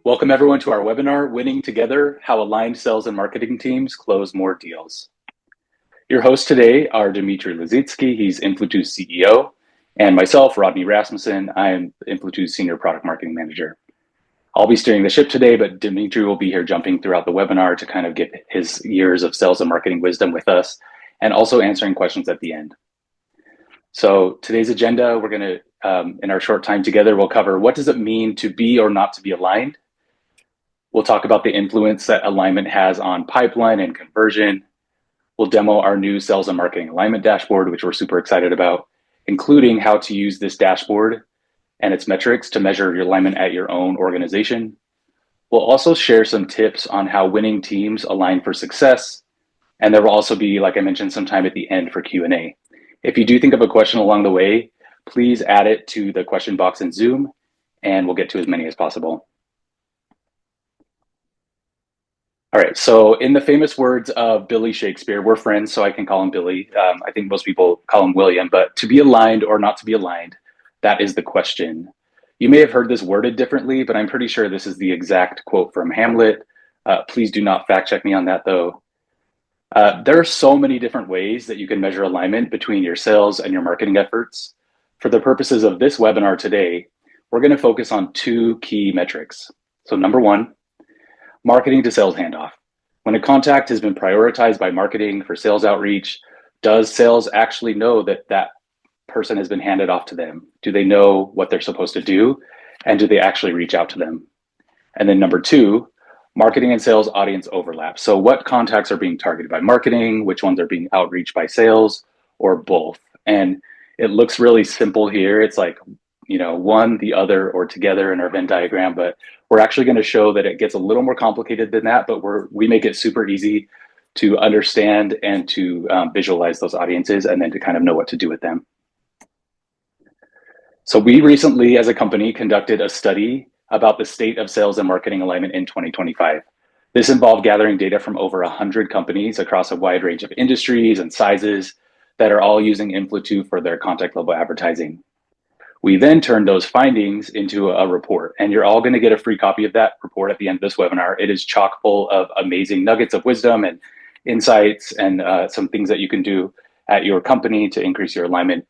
Welcome everyone to our webinar, Winning Together, How Aligned Sales and Marketing Teams Close More Deals. Your hosts today are Dmitry Lazitsky, he's Influtu's CEO, and myself, Rodney Rasmussen, I'm Influtu's Senior Product Marketing Manager. I'll be steering the ship today, but Dmitry will be here jumping throughout the webinar to kind of get his years of sales and marketing wisdom with us, and also answering questions at the end. So today's agenda, we're gonna, in our short time together, we'll cover what does it mean to be or not to be aligned. We'll talk about the influence that alignment has on pipeline and conversion. We'll demo our new sales and marketing alignment dashboard, which we're super excited about, including how to use this dashboard and its metrics to measure your alignment at your own organization. We'll also share some tips on how winning teams align for success. And there will also be, like I mentioned, some time at the end for Q&A. If you do think of a question along the way, please add it to the question box in Zoom, and we'll get to as many as possible. All right, so in the famous words of Billy Shakespeare, we're friends, so I can call him Billy. I think most people call him William, but to be aligned or not to be aligned, that is the question. You may have heard this worded differently, but I'm pretty sure this is the exact quote from Hamlet. Please do not fact check me on that though. There are so many different ways that you can measure alignment between your sales and your marketing efforts. For the purposes of this webinar today, we're going to focus on two key metrics. So number one, marketing to sales handoff. When a contact has been prioritized by marketing for sales outreach, does sales actually know that that person has been handed off to them? Do they know what they're supposed to do? And do they actually reach out to them? And then number two, marketing and sales audience overlap. So what contacts are being targeted by marketing? Which ones are being outreached by sales, or both? And it looks really simple here. It's like, you know, one, the other, or together in our Venn diagram, but we're actually going to show that it gets a little more complicated than that, but we make it super easy to understand and to visualize those audiences and then to kind of know what to do with them. So we recently, as a company, conducted a study about the state of sales and marketing alignment in 2025. This involved gathering data from over 100 companies across a wide range of industries and sizes that are all using Influtu for their contact level advertising. We then turned those findings into a report, and you're all going to get a free copy of that report at the end of this webinar. It is chock full of amazing nuggets of wisdom and insights and some things that you can do at your company to increase your alignment.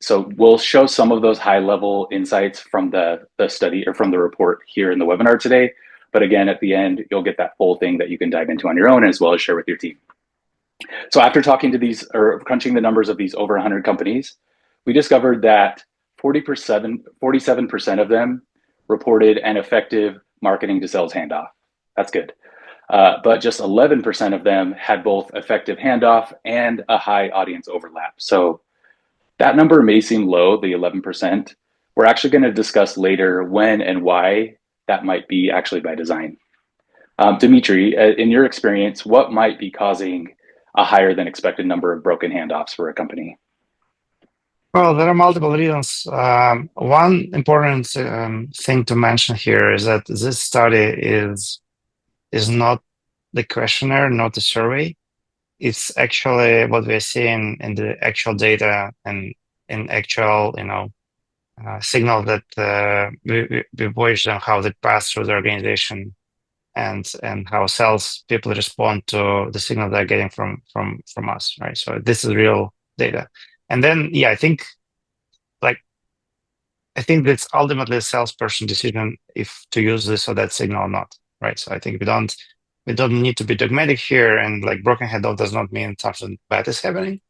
So we'll show some of those high-level insights from the study or from the report here in the webinar today. But again, at the end, you'll get that full thing that you can dive into on your own as well as share with your team. So after talking to these or crunching the numbers of these over 100 companies, we discovered that 47% of them reported an effective marketing to sales handoff. That's good. But just 11% of them had both effective handoff and a high audience overlap. So that number may seem low, the 11%. We're actually going to discuss later when and why that might be actually by design. Dmitry, in your experience, what might be causing a higher than expected number of broken handoffs for a company? Well, there are multiple reasons. One important thing to mention here is that this study is not the questionnaire, not the survey. It's actually what we're seeing in the actual data and in actual, signal that we voice on how they pass through the organization and how sales people respond to the signal they're getting from us, right? So this is real data. And then, yeah, I think that's ultimately a salesperson decision if to use this or that signal or not, right? So I think we don't need to be dogmatic here, and like broken handoff does not mean something bad is happening.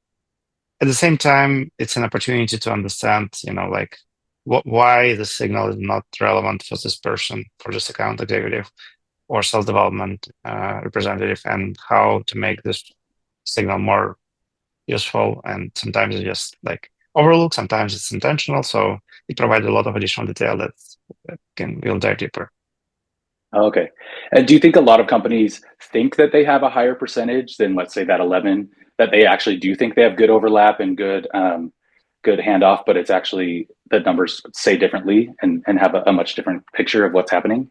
At the same time, it's an opportunity to understand, why the signal is not relevant for this person, for this account executive or sales development representative, and how to make this signal more useful. And sometimes it's just like overlooked, sometimes it's intentional. So it provides a lot of additional detail that we'll dive deeper. Okay. And do you think a lot of companies think that they have a higher percentage than, let's say, that 11, that they actually do think they have good overlap and good handoff, but it's actually the numbers say differently and have a much different picture of what's happening?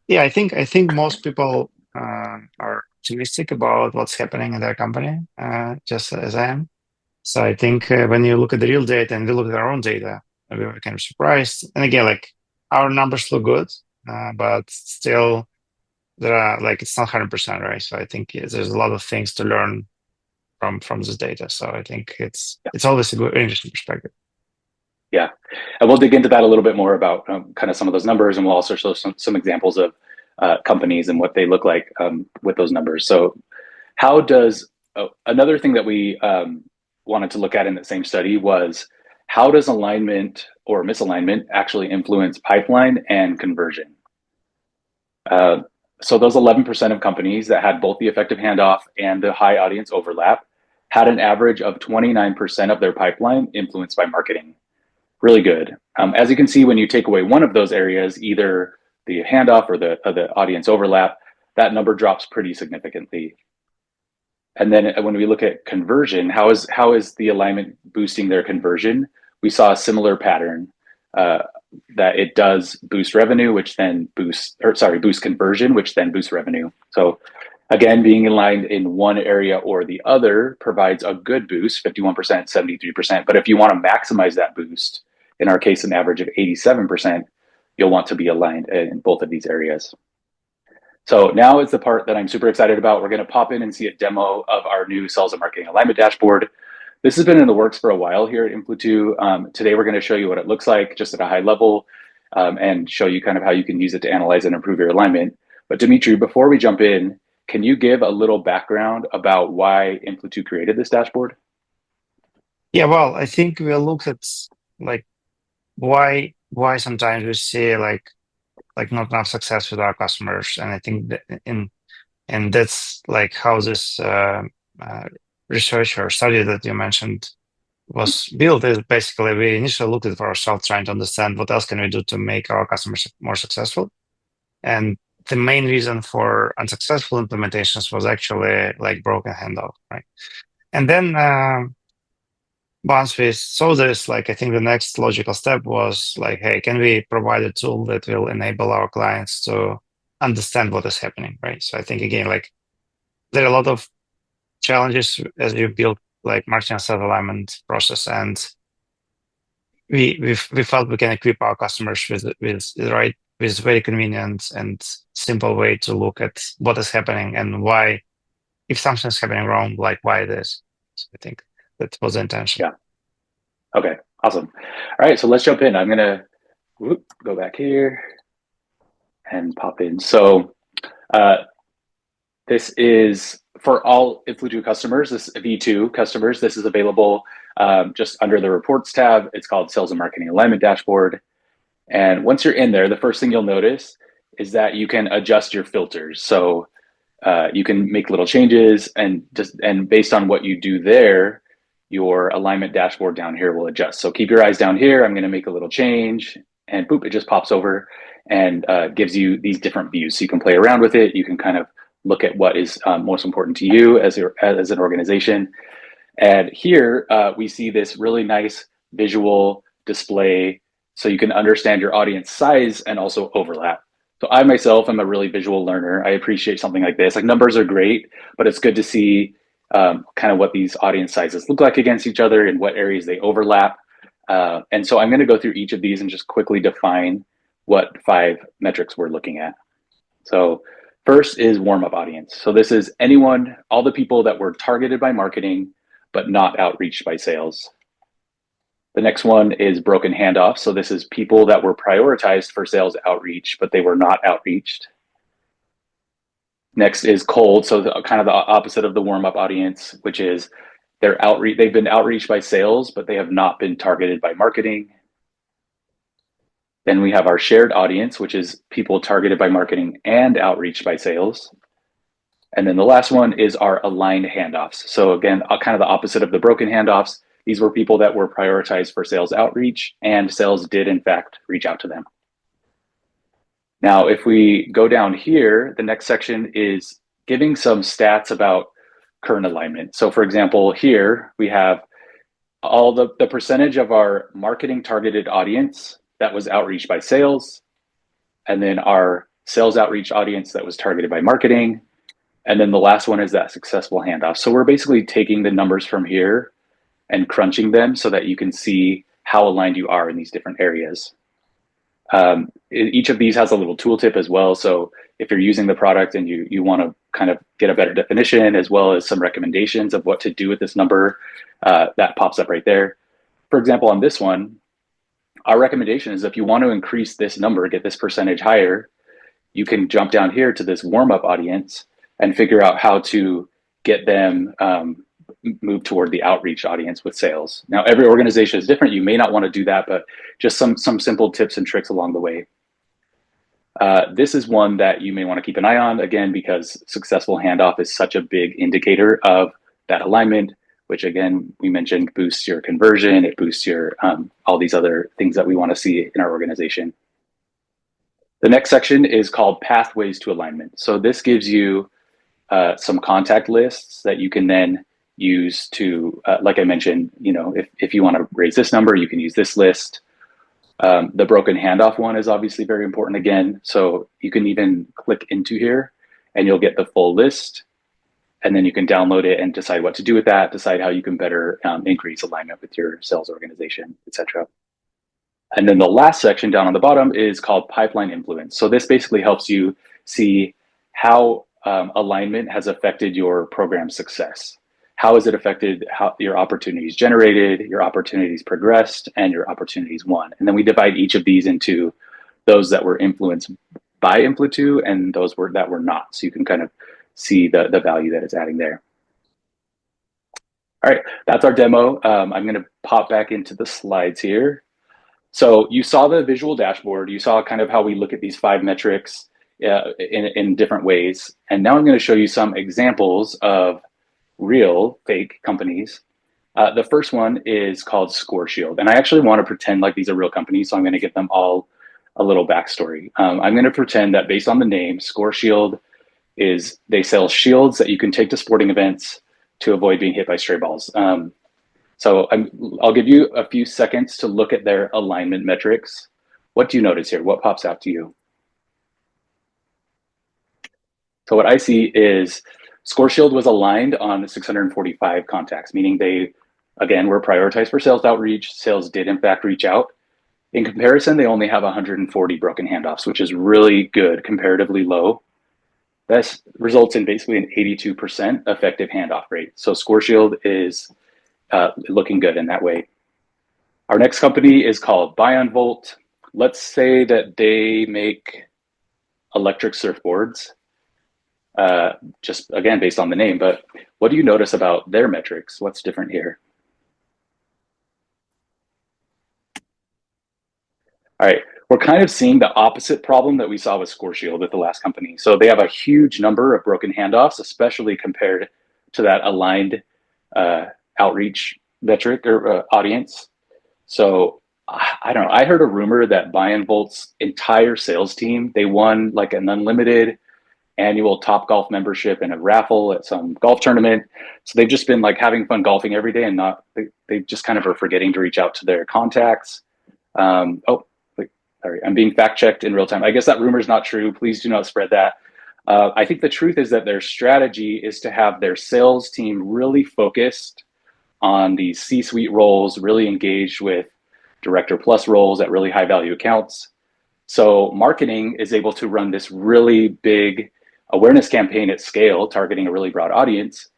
Yeah, I think most people are optimistic about what's happening in their company, just as I am. So I think when you look at the real data and we look at our own data, we were kind of surprised. And again, like our numbers look good, but still there are like it's not 100%, right? So I think there's a lot of things to learn from this data. So I think it's always a good, interesting perspective. Yeah, and we'll dig into that a little bit more about kind of some of those numbers, and we'll also show some examples of companies and what they look like with those numbers. So, how does another thing that we wanted to look at in the same study was how does alignment or misalignment actually influence pipeline and conversion? Uh, so those 11% of companies that had both the effective handoff and the high audience overlap had an average of 29% of their pipeline influenced by marketing. Really good. As you can see, when you take away one of those areas, either the handoff or the audience overlap, that number drops pretty significantly. And then when we look at conversion, how is the alignment boosting their conversion? We saw a similar pattern uh, that it does boost revenue, which then boost conversion, which then boosts revenue. So again, being aligned in one area or the other provides a good boost, 51%, 73%. But if you want to maximize that boost, in our case, an average of 87%, you'll want to be aligned in both of these areas. So now is the part that I'm super excited about. We're going to pop in and see a demo of our new sales and marketing alignment dashboard. This has been in the works for a while here at Influ2. Today, we're going to show you what it looks like just at a high level and show you kind of how you can use it to analyze and improve your alignment. But Dimitri, before we jump in, can you give a little background about why Influ2 created this dashboard? Yeah, well, I think we looked at like why sometimes we see like not enough success with our customers, and I think that and that's like how this uh, research or study that you mentioned was built. Is basically we initially looked at it for ourselves, trying to understand what else can we do to make our customers more successful. And the main reason for unsuccessful implementations was actually like broken handoff, right? And then once we saw this, like I think the next logical step was like, hey, can we provide a tool that will enable our clients to understand what is happening, right? So I think again, like there are a lot of challenges as you build like marketing and sales alignment process, and we felt we can equip our customers with the right with very convenient and simple way to look at what is happening and why, if something's happening wrong, like why it is. So I think that was the intention. Yeah. Okay. Awesome. All right. So let's jump in. I'm going to go back here and pop in. So uh, this is for all Influ2 customers, this V2 customers. This is available just under the reports tab. It's called Sales and Marketing Alignment Dashboard. And once you're in there, the first thing you'll notice is that you can adjust your filters. So you can make little changes, and based on what you do there, your alignment dashboard down here will adjust. So keep your eyes down here. I'm going to make a little change, and boop, it just pops over and gives you these different views. So you can play around with it. You can kind of look at what is most important to you as an organization. And here we see this really nice visual display so you can understand your audience size and also overlap. So I myself am a really visual learner. I appreciate something like this. Like numbers are great, but it's good to see kind of what these audience sizes look like against each other and what areas they overlap. And so I'm going to go through each of these and just quickly define what 5 metrics we're looking at. So first is warm-up audience. So this is anyone, all the people that were targeted by marketing, but not outreached by sales. The next one is broken handoff. So this is people that were prioritized for sales outreach, but they were not outreached. Next is cold. So kind of the opposite of the warm-up audience, which is they've been outreached by sales, but they have not been targeted by marketing. Then we have our shared audience, which is people targeted by marketing and outreached by sales. And then the last one is our aligned handoffs. So again, kind of the opposite of the broken handoffs. These were people that were prioritized for sales outreach, and sales did in fact reach out to them. Now, if we go down here, the next section is giving some stats about current alignment. So for example, here we have all the percentage of our marketing targeted audience that was outreached by sales, and then our sales outreach audience that was targeted by marketing. And then the last one is that successful handoff. So we're basically taking the numbers from here and crunching them so that you can see how aligned you are in these different areas. Each of these has a little tooltip as well. So if you're using the product and you want to kind of get a better definition as well as some recommendations of what to do with this number, that pops up right there. For example, on this one, our recommendation is if you want to increase this number, get this percentage higher, you can jump down here to this warm up audience and figure out how to get them move toward the outreach audience with sales. Now, every organization is different. You may not want to do that, but just some simple tips and tricks along the way. This is one that you may want to keep an eye on, again, because successful handoff is such a big indicator of that alignment, which again, we mentioned boosts your conversion, it boosts your all these other things that we want to see in our organization. The next section is called Pathways to Alignment. So this gives you some contact lists that you can then use to, like I mentioned, if you want to raise this number, you can use this list. The broken handoff one is obviously very important again. So you can even click into here and you'll get the full list. And then you can download it and decide what to do with that, decide how you can better increase alignment with your sales organization, etc. And then the last section down on the bottom is called Pipeline Influence. So this basically helps you see how alignment has affected your program success. How has it affected how your opportunities generated, your opportunities progressed, and your opportunities won? And then we divide each of these into those that were influenced by Influ2 and those that were not. So you can kind of see the value that it's adding there. All right, that's our demo. I'm going to pop back into the slides here. So you saw the visual dashboard. You saw kind of how we look at these 5 metrics in different ways. And now I'm going to show you some examples of real fake companies. The first one is called Score Shield. And I actually want to pretend like these are real companies. So I'm going to give them all a little backstory. I'm going to pretend that based on the name, Score Shield they sell shields that you can take to sporting events to avoid being hit by stray balls. So I'll give you a few seconds to look at their alignment metrics. What do you notice here? What pops out to you? So what I see is Score Shield was aligned on 645 contacts, meaning they, again, were prioritized for sales outreach. Sales did, in fact, reach out. In comparison, they only have 140 broken handoffs, which is really good, comparatively low. This results in basically an 82% effective handoff rate. So Score Shield is looking good in that way. Our next company is called Buy on Volt. Let's say that they make electric surfboards, just again, based on the name, but what do you notice about their metrics? What's different here? All right, we're kind of seeing the opposite problem that we saw with Score Shield at the last company. So they have a huge number of broken handoffs, especially compared to that aligned outreach metric or audience. So I don't know. I heard a rumor that Buy and Volt's entire sales team, they won like an unlimited annual Top Golf membership and a raffle at some golf tournament. So they've just been like having fun golfing every day and they just kind of are forgetting to reach out to their contacts. Sorry, I'm being fact checked in real time. I guess that rumor is not true. Please do not spread that. I think the truth is that their strategy is to have their sales team really focused on these C-suite roles, really engaged with director plus roles at really high value accounts. So marketing is able to run this really big awareness campaign at scale, targeting a really broad audience,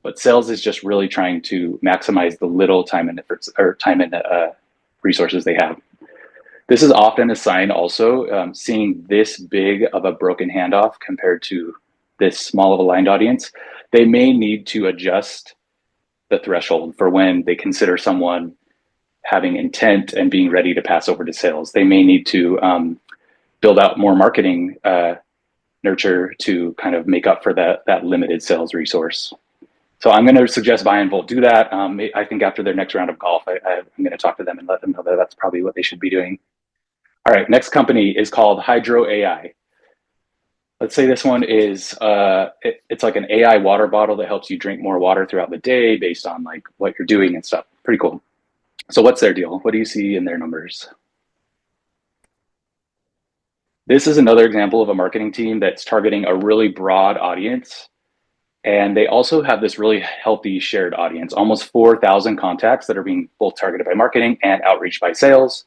but sales is just really trying to maximize the little time and efforts or time and resources they have. This is often a sign also, seeing this big of a broken handoff compared to this small of a aligned audience, they may need to adjust the threshold for when they consider someone having intent and being ready to pass over to sales. They may need to build out more marketing nurture to kind of make up for that limited sales resource. So I'm going to suggest Buy and Volt do that. I think after their next round of golf, I'm going to talk to them and let them know that that's probably what they should be doing. All right, next company is called Hydro AI. Let's say this one is, it's like an AI water bottle that helps you drink more water throughout the day based on like what you're doing and stuff. Pretty cool. So what's their deal? What do you see in their numbers? This is another example of a marketing team that's targeting a really broad audience. And they also have this really healthy shared audience, almost 4,000 contacts that are being both targeted by marketing and outreach by sales.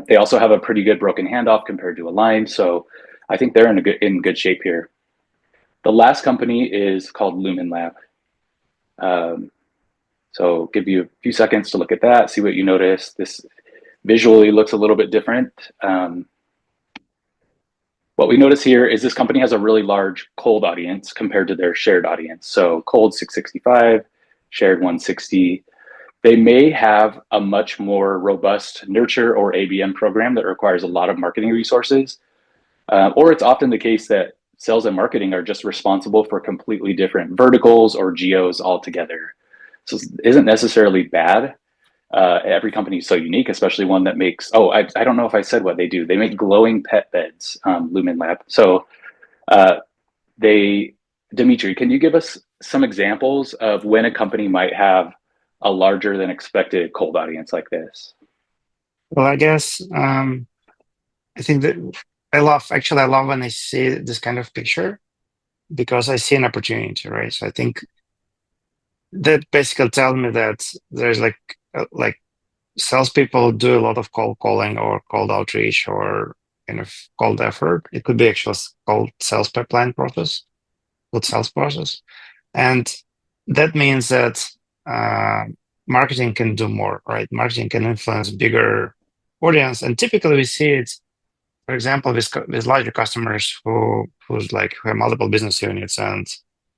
They also have a pretty good broken handoff compared to Align. So I think they're in good shape here. The last company is called Lumen Lab. Um, so give you a few seconds to look at that, see what you notice. This visually looks a little bit different. What we notice here is this company has a really large cold audience compared to their shared audience. So cold 665, shared 160. They may have a much more robust nurture or ABM program that requires a lot of marketing resources. Or it's often the case that sales and marketing are just responsible for completely different verticals or geos altogether. So it isn't necessarily bad. Every company is so unique, especially one that makes, I don't know if I said what they do. They make glowing pet beds, Lumen Lab. So uh, they, Dimitri, can you give us some examples of when a company might have a larger than expected cold audience like this? Well, I guess I think that I love when I see this kind of picture because I see an opportunity, right? So I think that basically tells me that there's like salespeople do a lot of cold calling or cold outreach or kind of cold effort. It could be actually called sales pipeline process, good sales process. And that means that uh, marketing can do more, right? Marketing can influence bigger audience. And typically we see it, for example, with larger customers who have multiple business units, and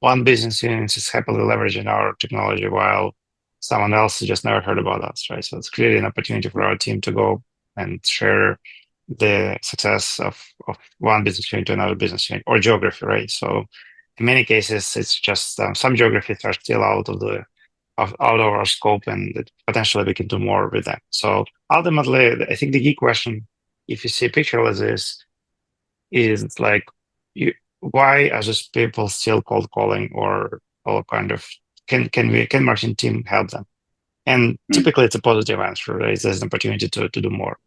one business unit is happily leveraging our technology while someone else just never heard about us, right? So it's clearly an opportunity for our team to go and share the success of one business unit to another business unit or geography, right? So in many cases, it's just some geographies are still out of our scope, and that potentially we can do more with them. So ultimately, I think the key question, if you see a picture like this, is like, why are these people still cold calling or kind of can marketing team help them? And Hmm. typically, it's a positive answer, right? There's an opportunity to do more.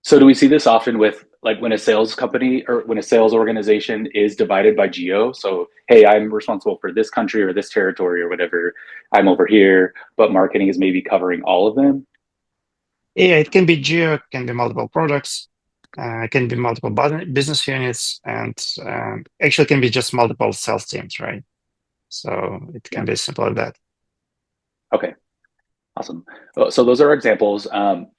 So do we see this often with like when a sales company or when a sales organization is divided by geo? So, hey, I'm responsible for this country or this territory or whatever. I'm over here, but marketing is maybe covering all of them. Yeah, it can be geo, it can be multiple products, it can be multiple business units, and actually, it can be just multiple sales teams, right? So it Yeah. can be as simple as that. Okay. Awesome. So those are examples.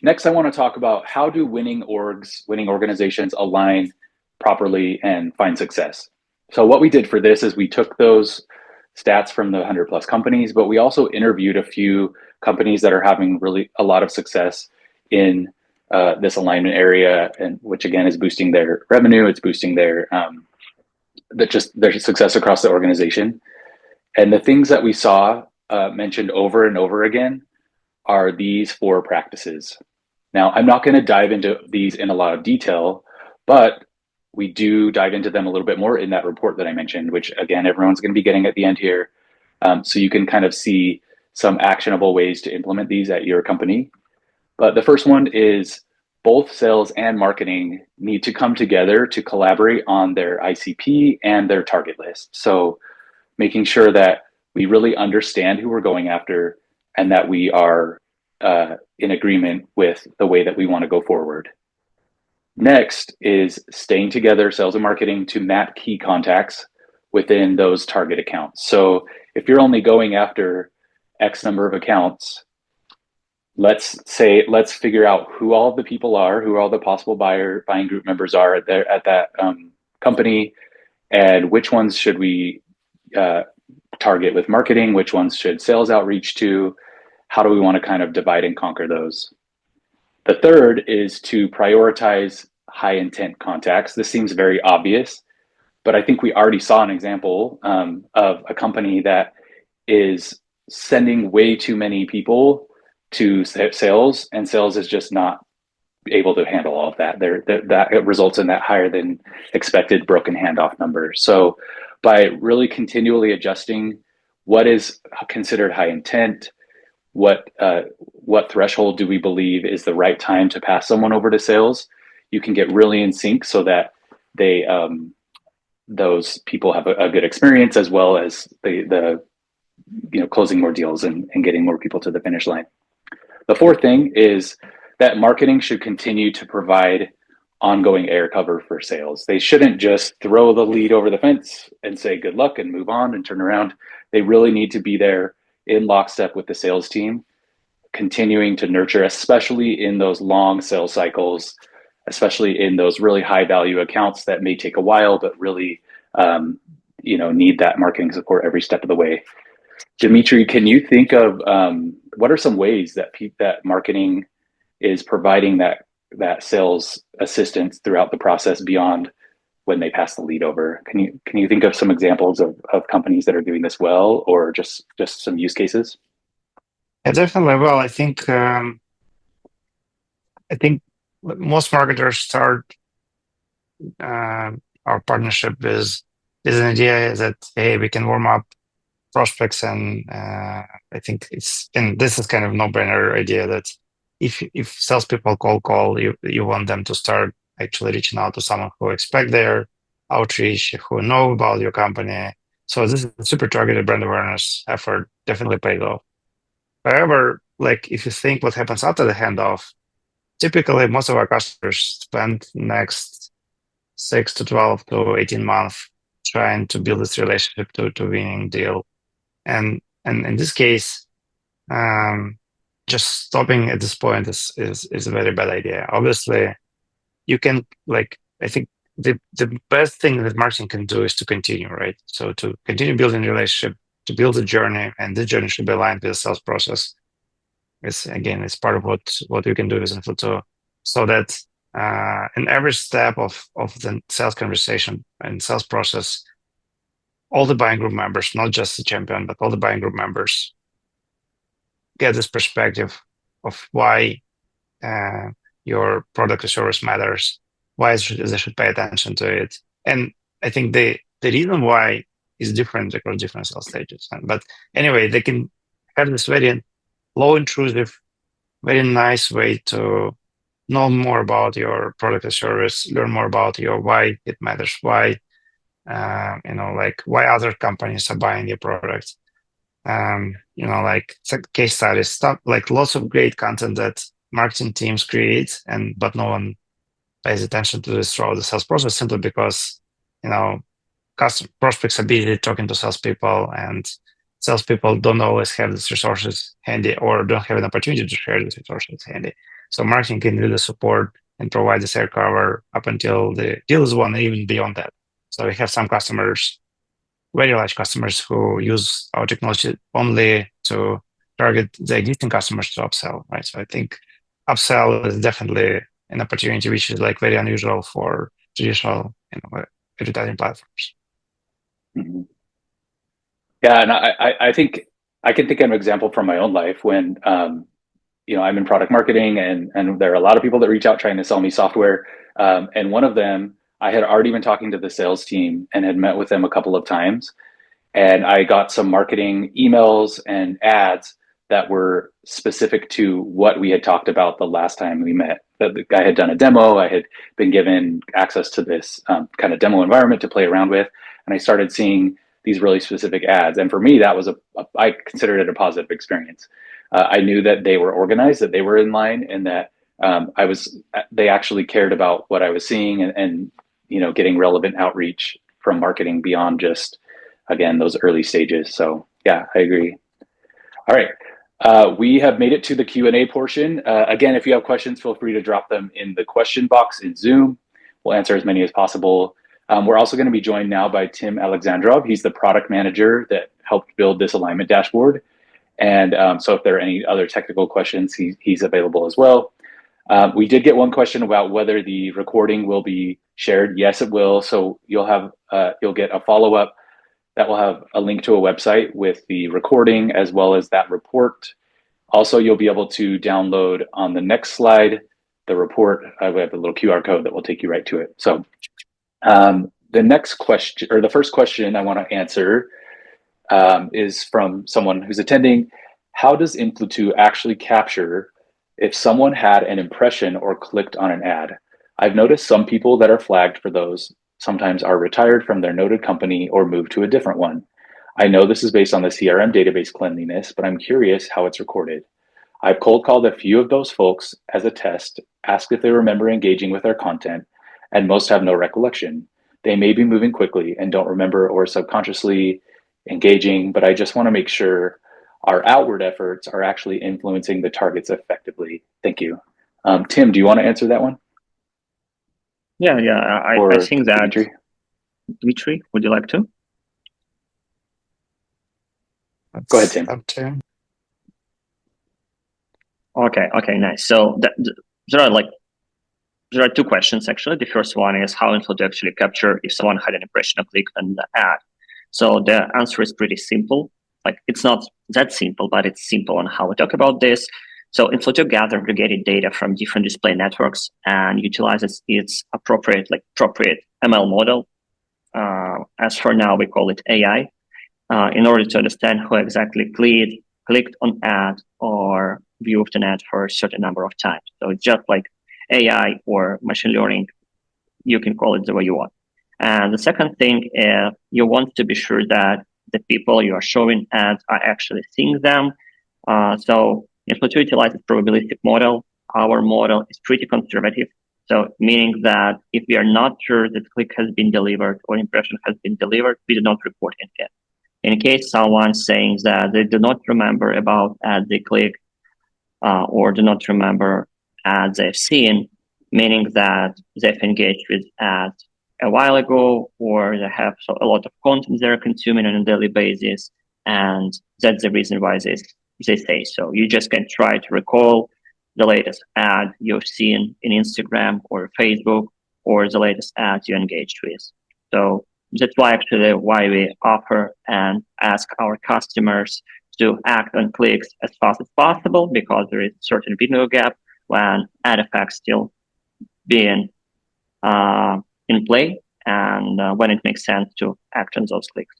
Next, I want to talk about how do winning organizations align properly and find success. So what we did for this is we took those stats from the 100 plus companies, but we also interviewed a few companies that are having really a lot of success in this alignment area, and which again is boosting their revenue, it's boosting their success across the organization. And the things that we saw mentioned over and over again are these four practices. Now, I'm not going to dive into these in a lot of detail, but we do dive into them a little bit more in that report that I mentioned, which again, everyone's going to be getting at the end here. So you can kind of see some actionable ways to implement these at your company. But the first one is both sales and marketing need to come together to collaborate on their ICP and their target list. So making sure that we really understand who we're going after and that we are in agreement with the way that we want to go forward. Next is staying together, sales and marketing, to map key contacts within those target accounts. So if you're only going after X number of accounts, let's figure out who all the people are, who all the possible buying group members are at that company, and which ones should we uh, target with marketing, which ones should sales outreach to, how do we want to kind of divide and conquer those. The third is to prioritize high intent contacts. This seems very obvious, but I think we already saw an example of a company that is sending way too many people to sales, and sales is just not able to handle all of that. That results in that higher than expected broken handoff number. So by really continually adjusting what is considered high intent, what threshold do we believe is the right time to pass someone over to sales, you can get really in sync so that they those people have a good experience as well as the closing more deals and getting more people to the finish line. The fourth thing is that marketing should continue to provide ongoing air cover for sales. They shouldn't just throw the lead over the fence and say good luck and move on and turn around. They really need to be there in lockstep with the sales team, continuing to nurture, especially in those long sales cycles, especially in those really high value accounts that may take a while, but really, need that marketing support every step of the way. Dimitri, can you think of what are some ways that that marketing is providing that sales assistance throughout the process beyond when they pass the lead over? Can you think of some examples of companies that are doing this well, or just some use cases? Yeah, definitely. Well, I think most marketers start uh, our partnership with an idea that hey, we can warm up prospects, and I think this is kind of no-brainer idea that if salespeople call, you want them to start actually reaching out to someone who expect their outreach, who know about your company. So this is a super targeted brand awareness effort, definitely paid off. However, like if you think what happens after the handoff, typically most of our customers spend next 6 to 12 to 18 months trying to build this relationship to winning deal. And in this case, um, just stopping at this point is a very bad idea. Obviously, you can like I think the best thing that marketing can do is to continue, right? So to continue building a relationship, to build a journey, and this journey should be aligned with the sales process. It's part of what you can do with Info2, so that in every step of the sales conversation and sales process, all the buying group members, not just the champion, but all the buying group members get this perspective of why uh, your product or service matters, why they should pay attention to it. And I think the reason why is different across different sales stages. But anyway, they can have this very low intrusive, very nice way to know more about your product or service, learn more about your why it matters, why like why other companies are buying your product. Like case studies, stuff like lots of great content that marketing teams create, but no one pays attention to this throughout the sales process simply because you know prospects are busy talking to salespeople, and salespeople don't always have these resources handy or don't have an opportunity to share these resources handy. So marketing can really support and provide this air cover up until the deal is won, and even beyond that. So we have some customers, very large customers, who use our technology only to target the existing customers to upsell, right? So I think upsell is definitely an opportunity which is like very unusual for traditional, advertising platforms. Mhm. Yeah, and I think I can think of an example from my own life when I'm in product marketing, and there are a lot of people that reach out trying to sell me software. And one of them, I had already been talking to the sales team and had met with them a couple of times, and I got some marketing emails and ads that were specific to what we had talked about the last time we met. The guy had done a demo. I had been given access to this kind of demo environment to play around with, and I started seeing these really specific ads. And for me, that was I considered it a positive experience. I knew that they were organized, that they were in line, and that they actually cared about what I was seeing, and getting relevant outreach from marketing beyond just, again, those early stages. So yeah, I agree. All right. We have made it to the Q&A portion. Again, if you have questions, feel free to drop them in the question box in Zoom. We'll answer as many as possible. We're also going to be joined now by Tim Alexandrov. He's the product manager that helped build this alignment dashboard. And so if there are any other technical questions, he's available as well. We did get one question about whether the recording will be shared. Yes, it will. So you'll get a follow-up that will have a link to a website with the recording as well as that report. Also, you'll be able to download on the next slide the report. We have a little QR code that will take you right to it. So the next question, or the first question I want to answer, is from someone who's attending. How does Influ2 actually capture if someone had an impression or clicked on an ad? I've noticed some people that are flagged for those sometimes are retired from their noted company or moved to a different one. I know this is based on the CRM database cleanliness, but I'm curious how it's recorded. I've cold called a few of those folks as a test, asked if they remember engaging with our content, and most have no recollection. They may be moving quickly and don't remember or subconsciously engaging, but I just want to make sure our outward efforts are actually influencing the targets effectively. Thank you. Tim, do you want to answer that one? Yeah. I Or think that Dimitri? Dmitry, would you like to? Go ahead, That's Tim. up to. Okay, nice. So there are like there are two questions actually. The first one is how info to actually capture if someone had an impression or click on the ad. So the answer is pretty simple. Like it's not that simple, but it's simple on how we talk about this. So Influto gather aggregated data from different display networks and utilizes its appropriate ML model. As for now, we call it AI, in order to understand who exactly clicked on ad or viewed an ad for a certain number of times. So it's just like AI or machine learning. You can call it the way you want. And the second thing is you want to be sure that the people you are showing ads are actually seeing them. So Influto utilizes probabilistic model. Our model is pretty conservative. So meaning that if we are not sure that click has been delivered or impression has been delivered, we do not report it. In case someone saying that they do not remember about ads they click or do not remember ads they've seen, meaning that they've engaged with ads a while ago or they have a lot of content they're consuming on a daily basis, and that's the reason why they say so. You just can try to recall the latest ad you've seen in Instagram or Facebook or the latest ads you engaged with. So that's why we offer and ask our customers to act on clicks as fast as possible, because there is a certain window gap when ad effects still being in play and when it makes sense to act on those clicks.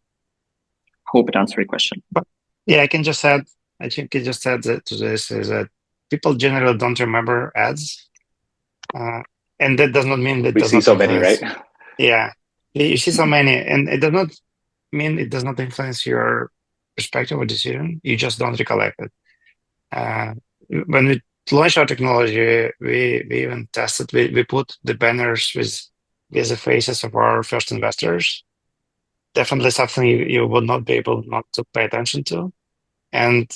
Hope it answered your question. But yeah, I can just add. I think I just add that to this is that people generally don't remember ads, and that does not mean that We does see not so many, right? influence. Yeah, you see so many, and it does not mean it does not influence your perspective or decision. You just don't recollect it. Uh, when we launched our technology, we even tested. We put the banners with the faces of our first investors. Definitely something you would not be able not to pay attention to. And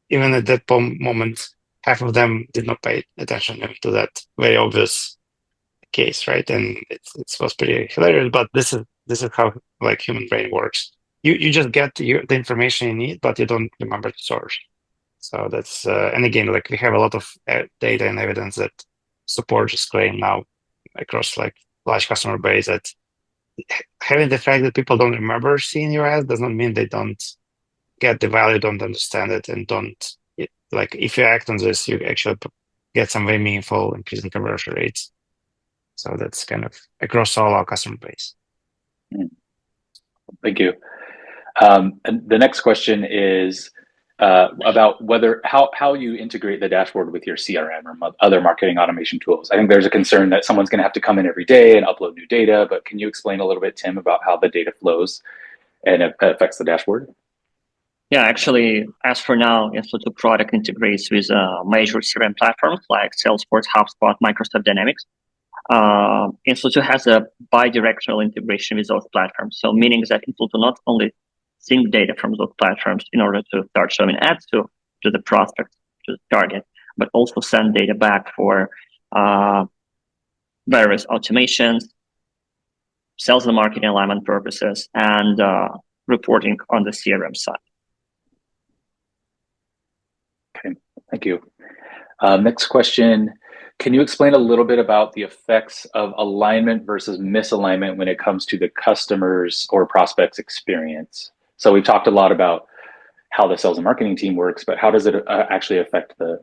even at that moment, half of them did not pay attention to that very obvious case, right? And it was pretty hilarious. But this is how like human brain works. You just get the information you need, but you don't remember the source. So that's and again, like we have a lot of data and evidence that support this claim now across like large customer base. That having the fact that people don't remember seeing your ads does not mean they don't get the value, don't understand it, and don't like if you act on this, you actually get some very meaningful increase in conversion rates. So that's kind of across all our customer base. Thank you. And the next question is about how you integrate the dashboard with your CRM or other marketing automation tools. I think there's a concern that someone's going to have to come in every day and upload new data, but can you explain a little bit, Tim, about how the data flows and it affects the dashboard? Yeah, actually, as for now, Influto product integrates with major CRM platforms like Salesforce, HubSpot, Microsoft Dynamics. Influto has a bi-directional integration with those platforms. So meaning that Influto not only sync data from those platforms in order to start showing ads to the prospect, to the target, but also send data back for various automations, sales and marketing alignment purposes, and reporting on the CRM side. Okay, thank you. Next question. Can you explain a little bit about the effects of alignment versus misalignment when it comes to the customer's or prospect's experience? So we've talked a lot about how the sales and marketing team works, but how does it actually affect the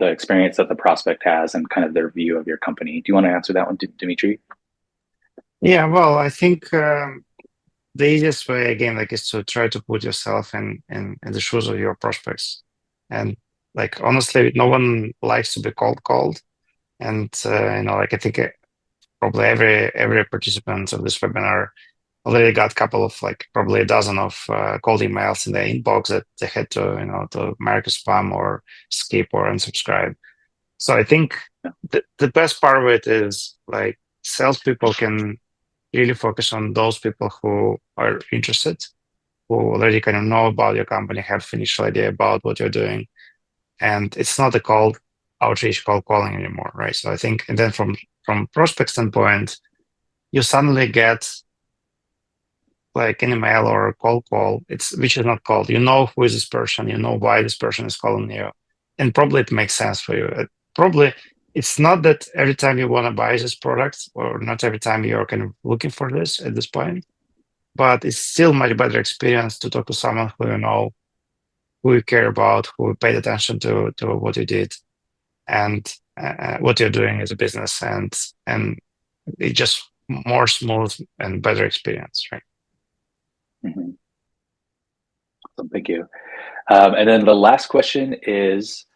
experience that the prospect has and kind of their view of your company? Do you want to answer that one, Dimitri? Yeah, well, I think the easiest way again, like, is to try to put yourself in the shoes of your prospects, and like honestly, no one likes to be called, and like I think probably every participant of this webinar already got a couple of like probably a dozen of cold emails in their inbox that they had to mark as spam or skip or unsubscribe. So I think the best part of it is like salespeople can really focus on those people who are interested, who already kind of know about your company, have initial idea about what you're doing, and it's not a cold outreach, cold calling anymore, right? So I think, and then from prospect standpoint, you suddenly get like an email or a cold call, which is not cold. You know who is this person, you know why this person is calling you, and probably it makes sense for you. Probably it's not that every time you want to buy this product, or not every time you're kind of looking for this at this point, but it's still much better experience to talk to someone who you know, who you care about, who paid attention to what you did and what you're doing as a business, and it's just more smooth and better experience, right? Mm-hmm. Awesome, thank you. And then the last question is,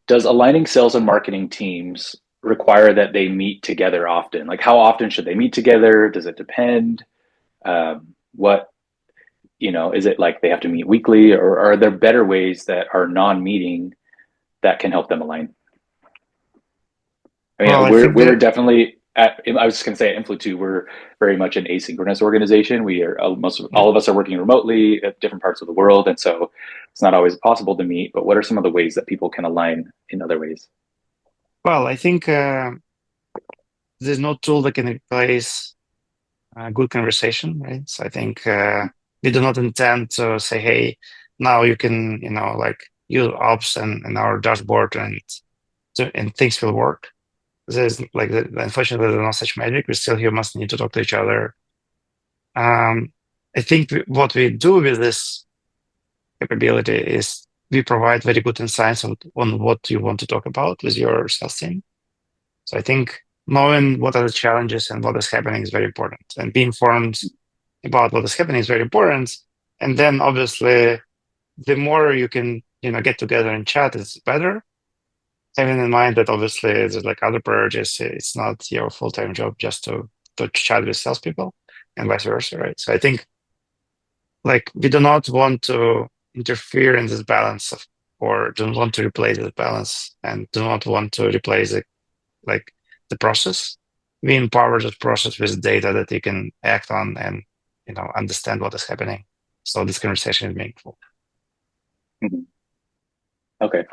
does aligning sales and marketing teams require that they meet together often? Like, how often should they meet together? Does it depend? What, is it like they have to meet weekly, or are there better ways that are non-meeting that can help them align? I Well, mean, I we're think we're that definitely I was just going to say at Influ2, we're very much an asynchronous organization. We are all of us are working remotely at different parts of the world, and so it's not always possible to meet. But what are some of the ways that people can align in other ways? well, I think there's no tool that can replace good conversation, right? So I think we do not intend to say, hey, now you can, like use ops and our dashboard and things will work. There's like, unfortunately, there's no such magic. We still humans need to talk to each other. I think what we do with this capability is we provide very good insights on what you want to talk about with your sales team. So I think knowing what are the challenges and what is happening is very important, and being informed about what is happening is very important. And then obviously, the more you can, get together and chat is better. Having in mind that obviously there's like other priorities, it's not your full-time job just to chat with salespeople and vice versa, right? So I think like we do not want to interfere in this balance or don't want to replace this balance and do not want to replace it like the process. We empower the process with data that you can act on and understand what is happening. So this conversation is meaningful. Mm-hmm. Okay.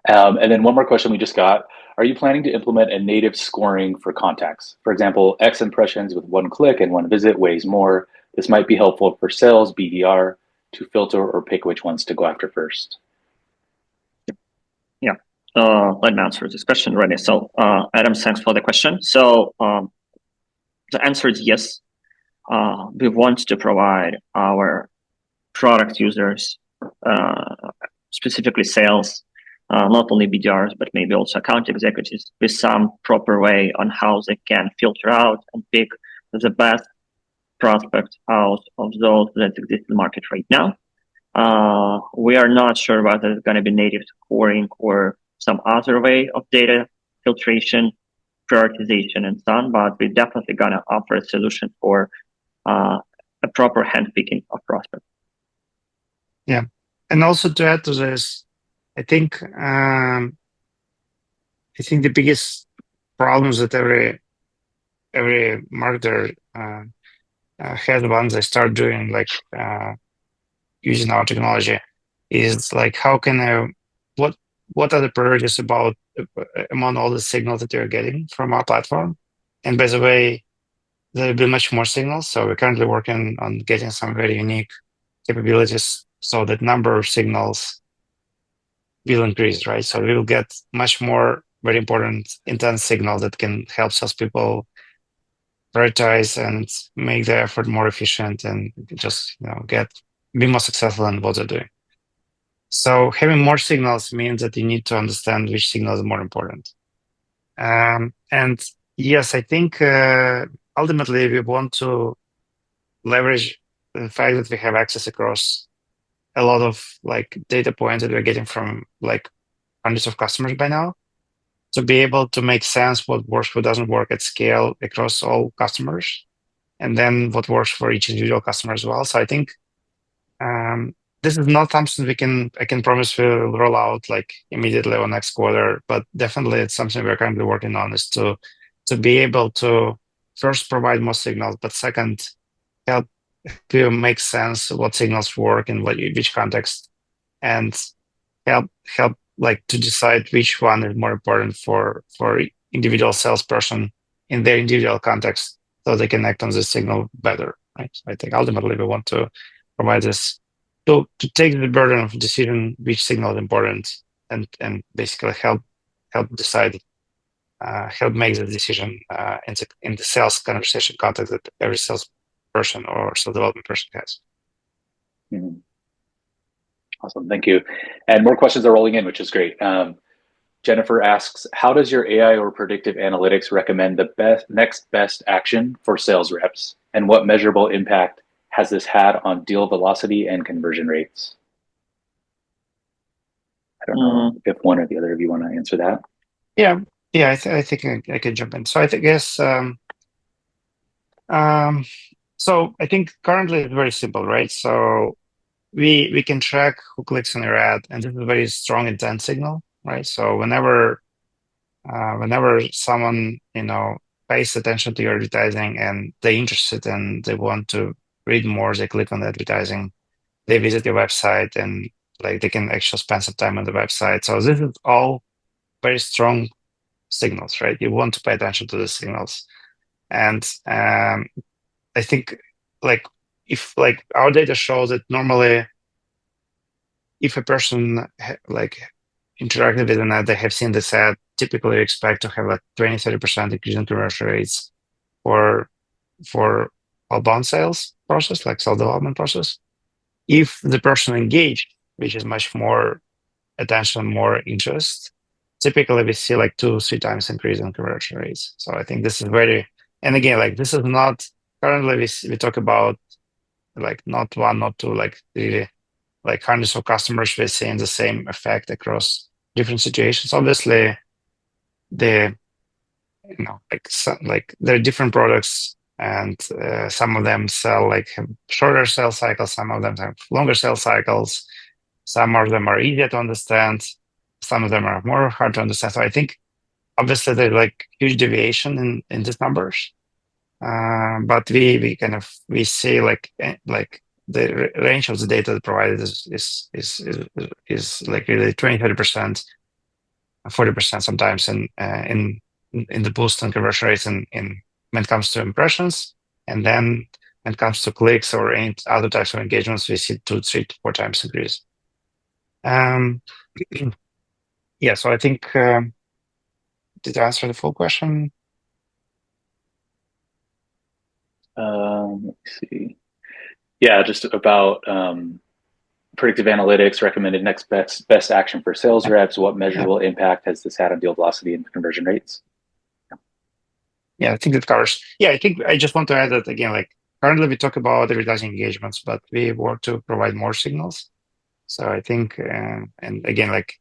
And then one more question we just got. Are you planning to implement a native scoring for contacts? For example, X impressions with one click and one visit weighs more. This might be helpful for sales, BDR, to filter or pick which ones to go after first. Yeah. Let me answer this question, Rennie. So, Adam, thanks for the question. So, the answer is yes. We want to provide our product users, specifically sales, not only BDRs, but maybe also account executives, with some proper way on how they can filter out and pick the best prospect out of those that exist in the market right now. We are not sure whether it's going to be native scoring or some other way of data filtration, prioritization, and so on, but we're definitely going to offer a solution for a proper handpicking of prospects. Yeah. And also to add to this, I think the biggest problems that every marketer has once they start doing like using our technology is like how can I what are the priorities about among all the signals that you're getting from our platform? And by the way, there'll be much more signals. So we're currently working on getting some very unique capabilities so that number of signals will increase, right? So we will get much more very important intense signal that can help salespeople prioritize and make the effort more efficient and just be more successful in what they're doing. So having more signals means that you need to understand which signal is more important. And yes, I think ultimately we want to leverage the fact that we have access across a lot of like data points that we're getting from like hundreds of customers by now to be able to make sense what works, what doesn't work at scale across all customers. and then what works for each individual customer as well. So I think this is not something I can promise we'll roll out like immediately or next quarter, but definitely it's something we're currently working on, is to be able to first provide more signals, but second, help you make sense what signals work in which context, and help like to decide which one is more important for individual salesperson in their individual context, so they can act on the signal better, right? So I think ultimately we want to provide this to take the burden of decision which signal is important, and basically help decide, help make the decision in the sales conversation context that every salesperson or sales development person has. Mm-hmm. Awesome, thank you. And more questions are rolling in, which is great. Jennifer asks, how does your AI or predictive analytics recommend the next best action for sales reps? And what measurable impact has this had on deal velocity and conversion rates? I don't know if one or the other of you want to answer that. Yeah, I think I can jump in. So I guess, so I think currently it's very simple, right? So we can track who clicks on your ad, and this is a very strong intent signal, right? So whenever someone pays attention to your advertising and they're interested and they want to read more, they click on the advertising, they visit your website, and like they can actually spend some time on the website. So this is all very strong signals, right? You want to pay attention to the signals, and I think like if like our data shows that normally if a person interacted with an ad, they have seen this ad, typically expect to have like 20-30% increase in conversion rates for outbound sales process, like sales development process. If the person engaged, which is much more attention, more interest, typically we see like 2-3 times increase in conversion rates. So I think this is and again, like this is not currently we talk about like not one, not two, like really like hundreds of customers, we're seeing the same effect across different situations. Obviously, there are different products, and some of them have shorter sales cycles, some of them have longer sales cycles, some of them are easier to understand, some of them are more hard to understand. So I think obviously there's like huge deviation in these numbers, but we see like the range of the data provided is like really 20-30%, 40% sometimes in the boost and conversion rates in when it comes to impressions, and then when it comes to clicks or any other types of engagements, we see 2, 3 to 4 times increase. Yeah, so I think did I answer the full question? Let's see. Yeah, just about predictive analytics, recommended next best action for sales reps. What measurable impact has this had on deal velocity and conversion rates? Yeah, I think that covers. Yeah, I think I just want to add that again, like currently we talk about advertising engagements, but we work to provide more signals. So I think, and again, like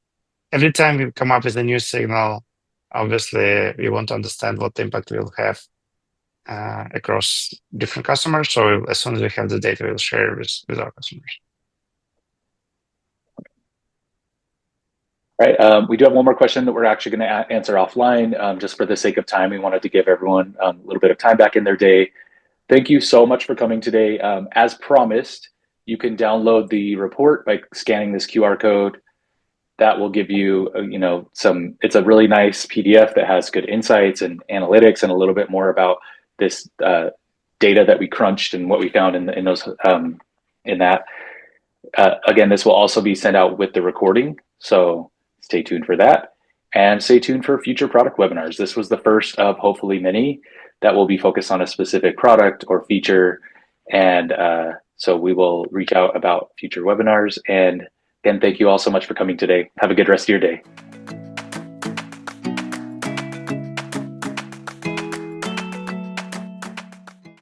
every time we come up with a new signal, obviously we want to understand what the impact will have across different customers. So as soon as we have the data, we'll share with our customers. Right. We do have one more question that we're actually going to answer offline. Just for the sake of time, we wanted to give everyone a little bit of time back in their day. Thank you so much for coming today. As promised, you can download the report by scanning this QR code. That will give you, it's a really nice PDF that has good insights and analytics and a little bit more about this data that we crunched and what we found in that. Again, this will also be sent out with the recording. So stay tuned for that, and stay tuned for future product webinars. This was the first of hopefully many that will be focused on a specific product or feature. And so we will reach out about future webinars. And again, thank you all so much for coming today. Have a good rest of your day.